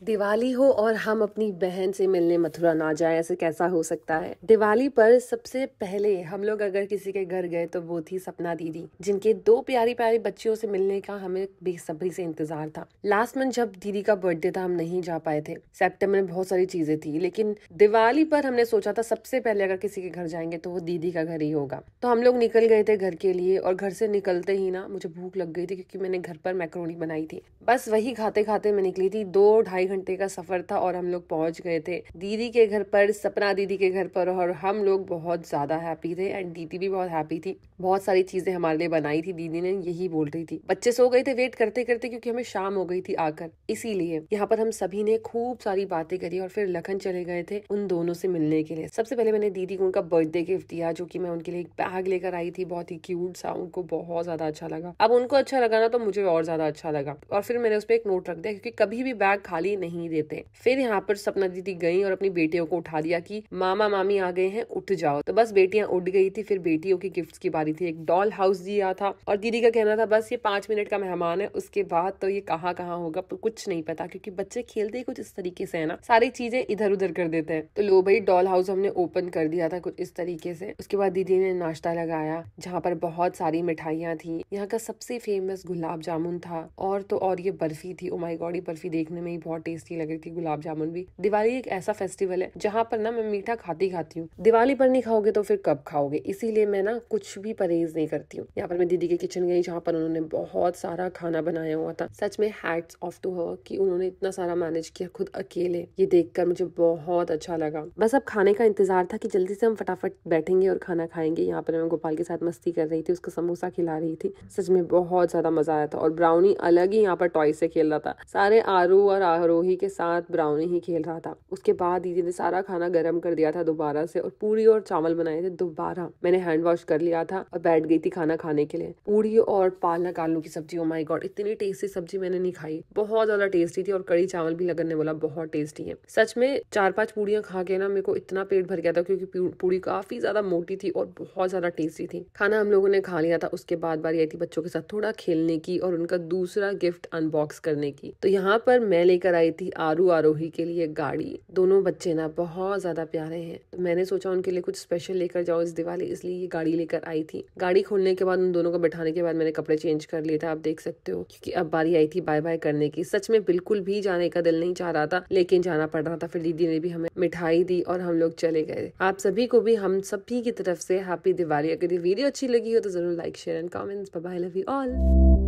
दिवाली हो और हम अपनी बहन से मिलने मथुरा ना जाएं, ऐसे कैसा हो सकता है। दिवाली पर सबसे पहले हम लोग अगर किसी के घर गए तो वो थी सपना दीदी, जिनके दो प्यारी प्यारी बच्चियों से मिलने का हमें बेसब्री से इंतजार था। लास्ट मंथ जब दीदी का बर्थडे था हम नहीं जा पाए थे। सितंबर में बहुत सारी चीजें थी, लेकिन दिवाली पर हमने सोचा था सबसे पहले अगर किसी के घर जाएंगे तो वो दीदी का घर ही होगा। तो हम लोग निकल गए थे घर के लिए, और घर से निकलते ही ना मुझे भूख लग गई थी, क्योंकि मैंने घर पर मैक्रोनी बनाई थी। बस वही खाते खाते मैं निकली थी। 2-2.5 घंटे का सफर था और हम लोग पहुंच गए थे दीदी के घर पर, सपना दीदी के घर पर। और हम लोग बहुत ज्यादा हैप्पी थे एंड दीदी भी बहुत हैप्पी थी। बहुत सारी चीजें हमारे लिए बनाई थी दीदी ने, यही बोल रही थी। बच्चे सो गए थे वेट करते करते, क्योंकि हमें शाम हो गई थी आकर। इसीलिए यहाँ पर हम सभी ने खूब सारी बातें करी और फिर लखन चले गए थे उन दोनों से मिलने के लिए। सबसे पहले मैंने दीदी को उनका बर्थडे गिफ्ट दिया, जो कि मैं उनके लिए एक बैग लेकर आई थी, बहुत ही क्यूट सा। उनको बहुत ज्यादा अच्छा लगा। अब उनको अच्छा लगा ना तो मुझे और ज्यादा अच्छा लगा। और फिर मैंने उस पर एक नोट रख दिया, क्योंकि कभी भी बैग खाली नहीं देते। फिर यहाँ पर सपना दीदी गई और अपनी बेटियों को उठा दिया कि मामा मामी आ गए हैं, उठ जाओ। तो बस बेटियां उठ गई थी। फिर बेटियों की गिफ्ट्स की बारी थी। एक डॉल हाउस दिया था और दीदी का कहना था बस ये 5 मिनट का मेहमान है, उसके बाद तो ये कहाँ कहाँ होगा कुछ नहीं पता, क्योंकि बच्चे खेलते ही कुछ इस तरीके से है ना, सारी चीजें इधर उधर कर देते हैं। तो लो भाई, डॉल हाउस हमने ओपन कर दिया था कुछ इस तरीके से। उसके बाद दीदी ने नाश्ता लगाया, जहाँ पर बहुत सारी मिठाइयाँ थी। यहाँ का सबसे फेमस गुलाब जामुन था, और तो और ये बर्फी थी। ओ माय गॉड, ये बर्फी देखने में ही बहुत टेस्टी लग रही थी, गुलाब जामुन भी। दिवाली एक ऐसा फेस्टिवल है जहाँ पर ना मैं मीठा खाती खाती हूँ। दिवाली पर नहीं खाओगे तो फिर कब खाओगे, इसीलिए मैं ना कुछ भी परहेज नहीं करती हूँ। यहाँ पर मैं दीदी के किचन गई, जहाँ पर उन्होंने बहुत सारा खाना बनाया हुआ था। सच में हैट्स ऑफ टू हर कि उन्होंने इतना सारा मैनेज किया खुद अकेले। ये देखकर मुझे बहुत अच्छा लगा। बस अब खाने का इंतजार था कि जल्दी से हम फटाफट बैठेंगे और खाना खाएंगे। यहाँ पर मैं गोपाल के साथ मस्ती कर रही थी, उसको समोसा खिला रही थी। सच में बहुत ज्यादा मजा आया था। और ब्राउनी अलग ही यहाँ पर टॉय से खेल रहा था। सारे आरू और आरोही के साथ ब्राउनी ही खेल रहा था। उसके बाद दीदी ने सारा खाना गर्म कर दिया था दोबारा से, और पूरी और चावल बनाए थे दोबारा। मैंने हैंड वॉश कर लिया था और बैठ गई थी खाना खाने के लिए। पूरी और पालक आलू की सब्जी, ओ माय गॉड, इतनी टेस्टी सब्जी मैंने नहीं खाई। बहुत ज्यादा टेस्टी थी। और कड़ी चावल भी लगन ने बोला बहुत टेस्टी है। सच में 4-5 पूड़ियां खा के ना मेरे को इतना पेट भर गया था, क्योंकि पूड़ी काफी ज्यादा मोटी थी और बहुत ज्यादा टेस्टी थी। खाना हम लोगों ने खा लिया था। उसके बाद बारी आई थी बच्चों के साथ थोड़ा खेलने की और उनका दूसरा गिफ्ट अनबॉक्स करने की। तो यहाँ पर मैं लेकर आई थी आरू आरोही के लिए गाड़ी। दोनों बच्चे ना बहुत ज्यादा प्यारे हैं, तो मैंने सोचा उनके लिए कुछ स्पेशल लेकर जाओ इस दिवाली, इसलिए ये गाड़ी लेकर आई थी। गाड़ी खोलने के बाद उन दोनों को बैठाने के बाद मैंने कपड़े चेंज कर लिए थे, आप देख सकते हो, क्योंकि अब बारी आई थी बाय बाय करने की। सच में बिल्कुल भी जाने का दिल नहीं चाह रहा था, लेकिन जाना पड़ रहा था। फिर दीदी ने भी हमें मिठाई दी और हम लोग चले गए। आप सभी को भी हम सभी की तरफ से हैप्पी दिवाली। अगर ये वीडियो अच्छी लगी हो तो जरूर like share and comments. Bye bye, love you all.